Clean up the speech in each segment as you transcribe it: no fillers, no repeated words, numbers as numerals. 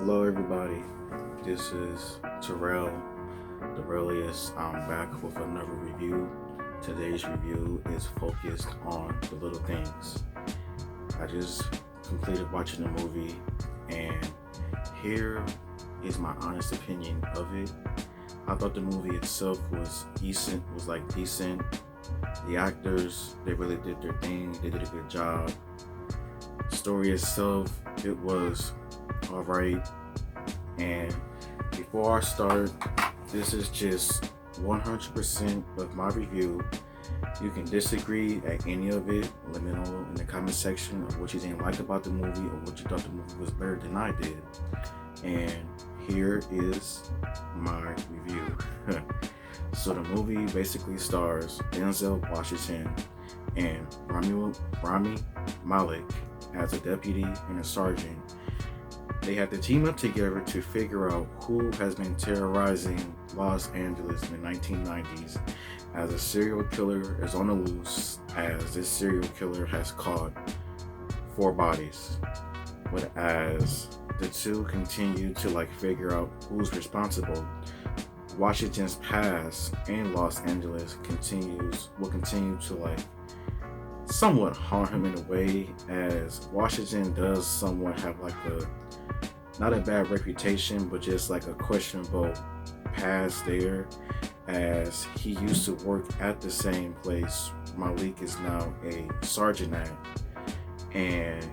Hello, everybody. This is Terrell, the Relius. I'm back with another review. Today's review is focused on the little things. I just completed watching the movie, and here is my honest opinion of it. I thought the movie itself was decent, decent. The actors, they really did their thing, they did a good job. The story itself, it was alright. And before I start, this is just 100% of my review. You can disagree at any of it. Let me know in the comment section of what you didn't like about the movie or what you thought the movie was better than I did. And here is my review. So the movie basically stars Denzel Washington and Rami Malek as a deputy and a sergeant. They have to team up together to figure out who has been terrorizing Los Angeles in the 1990s, as a serial killer is on the loose, as this serial killer has caught 4 bodies. But as the two continue to figure out who's responsible, Washington's past in Los Angeles will continue to somewhat harm him in a way, as Washington does somewhat have not a bad reputation, but just a questionable past there, as he used to work at the same place Malik is now a sergeant at, and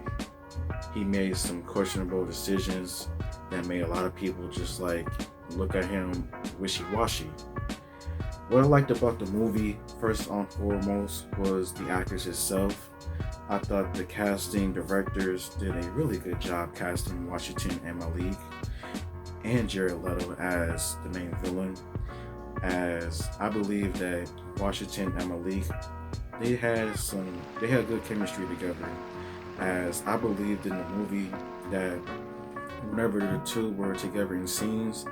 he made some questionable decisions that made a lot of people just look at him wishy-washy. What I liked about the movie, first and foremost, was the actors itself. I thought the casting directors did a really good job casting Washington and Malik and Jared Leto as the main villain, as I believe that Washington and Malik, they had good chemistry together, as I believed in the movie that whenever the two were together in scenes,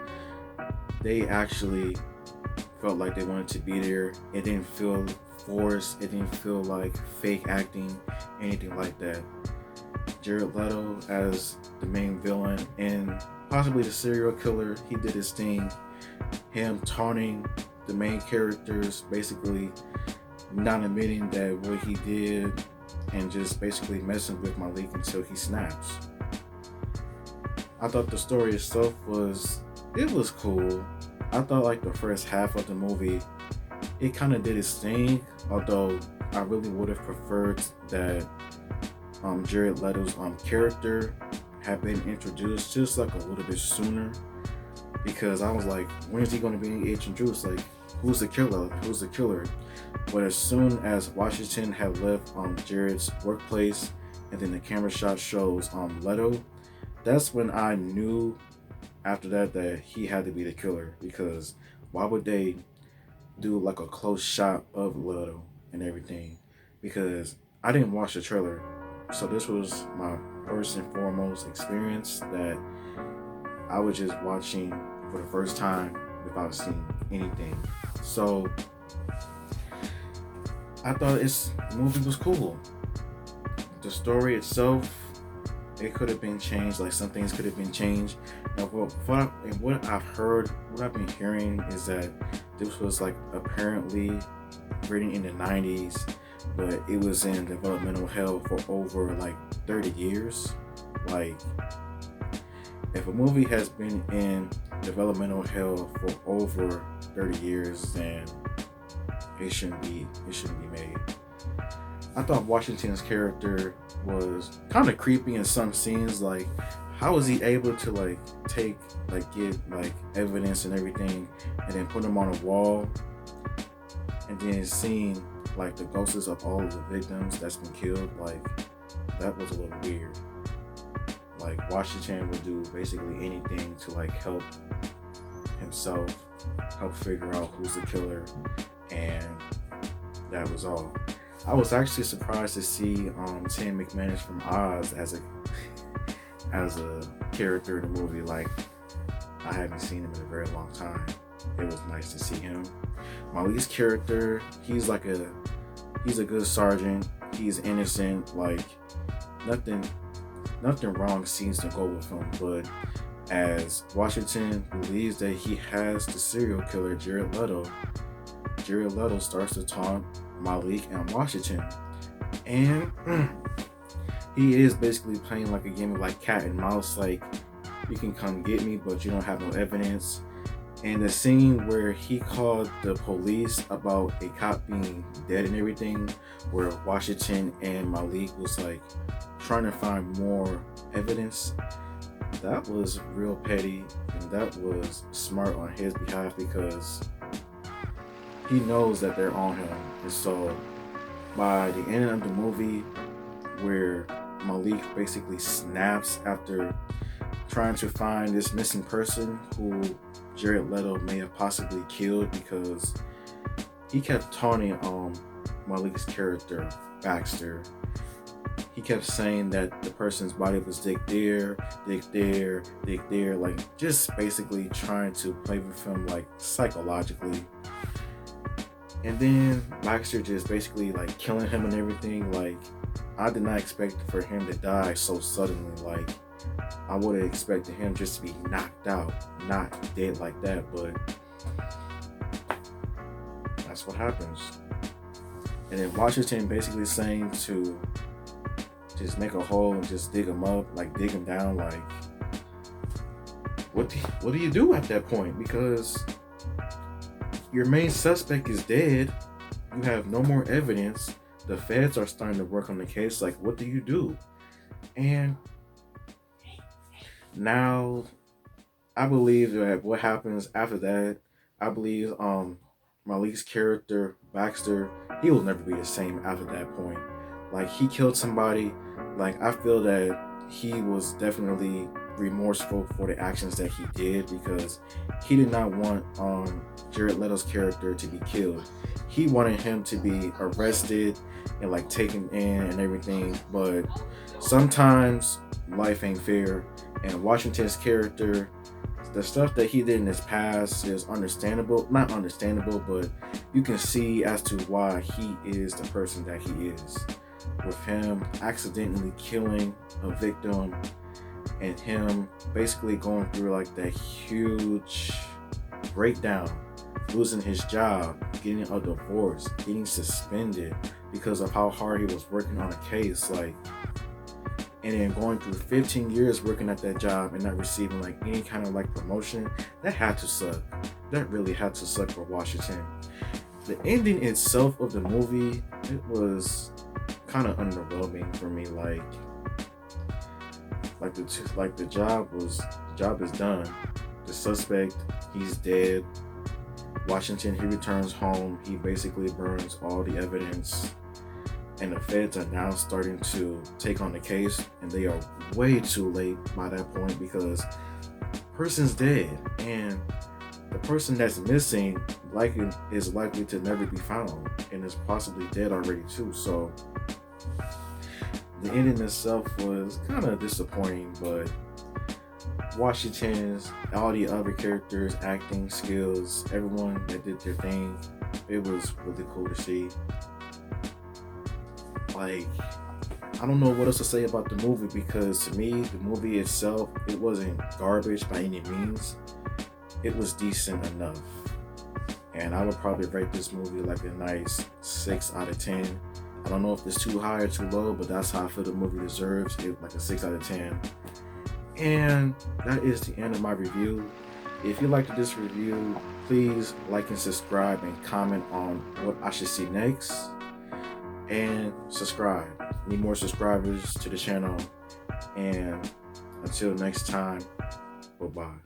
they actually felt like they wanted to be there. It didn't feel forced, it didn't feel like fake acting, anything like that. Jared Leto as the main villain and possibly the serial killer, he did his thing. Him taunting the main characters, basically not admitting that what he did, and just basically messing with Malik until he snaps. I thought the story itself was cool. I thought the first half of the movie, it kind of did its thing, although I really would have preferred that Jared Leto's character had been introduced just a little bit sooner, because I was like, when is he going to be introduced? Who's the killer? Who's the killer? But as soon as Washington had left Jared's workplace, and then the camera shot shows Leto, that's when I knew after that he had to be the killer, because why would they do a close shot of Leto and everything? Because I didn't watch the trailer, so this was my first and foremost experience that I was just watching for the first time without seeing anything. So I thought the movie was cool. The story itself, it could have been changed. Some things could have been changed. And what I've heard, what I've been hearing is that this was apparently written in the 90s, but it was in developmental hell for over 30 years. If a movie has been in developmental hell for over 30 years, then it shouldn't be made. I thought Washington's character was kind of creepy in some scenes. How was he able to get evidence and everything, and then put them on a wall, and then seeing the ghosts of all of the victims that's been killed? That was a little weird. Washington would do basically anything to help himself, help figure out who's the killer, and that was all. I was actually surprised to see Tim McManus from Oz as a character in the movie. I haven't seen him in a very long time. It was nice to see him. Malik's character, he's a good sergeant. He's innocent. Nothing wrong seems to go with him, but as Washington believes that he has the serial killer Jared Leto. Jared Leto starts to taunt Malik and Washington, and he is basically playing like a game of like cat and mouse, like you can come get me but you don't have no evidence. And the scene where he called the police about a cop being dead and everything, where Washington and Malik was like trying to find more evidence, that was real petty, and that was smart on his behalf because he knows that they're on him. And so by the end of the movie, where Malik basically snaps after trying to find this missing person who Jared Leto may have possibly killed, because he kept taunting Malik's character Baxter. He kept saying that the person's body was dick there, like just basically trying to play with him like psychologically. And then Baxter just basically like killing him and everything. Like, I did not expect for him to die so suddenly. Like, I would have expected him just to be knocked out, not dead like that, but that's what happens. And then Washington basically saying to just make a hole and just dig him up, like dig him down. Like, what do you do at that point? Because your main suspect is dead. You have no more evidence. The feds are starting to work on the case. Like, what do you do? And now, I believe that what happens after that, I believe Malik's character, Baxter, he will never be the same after that point. Like, he killed somebody. Like, I feel that he was definitely remorseful for the actions that he did, because he did not want Jared Leto's character to be killed. He wanted him to be arrested and like taken in and everything, but sometimes life ain't fair, and Washington's character, the stuff that he did in his past is understandable. Not understandable, but you can see as to why he is the person that he is. With him accidentally killing a victim, and him basically going through like that huge breakdown, losing his job, getting a divorce, getting suspended because of how hard he was working on a case, like, and then going through 15 years working at that job and not receiving like any kind of like promotion. That had to suck. That really had to suck for Washington. The ending itself of the movie, it was kind of underwhelming for me. The job is done. The suspect, he's dead. Washington, he returns home. He basically burns all the evidence, and the feds are now starting to take on the case, and they are way too late by that point, because the person's dead, and the person that's missing is likely to never be found, and is possibly dead already too. So the ending itself was kind of disappointing, but Washington's, all the other characters, acting skills, everyone that did their thing, it was really cool to see. Like, I don't know what else to say about the movie, because to me, the movie itself, it wasn't garbage by any means. It was decent enough. And I would probably rate this movie like a nice 6 out of 10. I don't know if it's too high or too low, but that's how I feel the movie deserves. It like a 6 out of 10. And that is the end of my review. If you liked this review, please like and subscribe and comment on what I should see next. And subscribe. Need more subscribers to the channel. And until next time, bye-bye.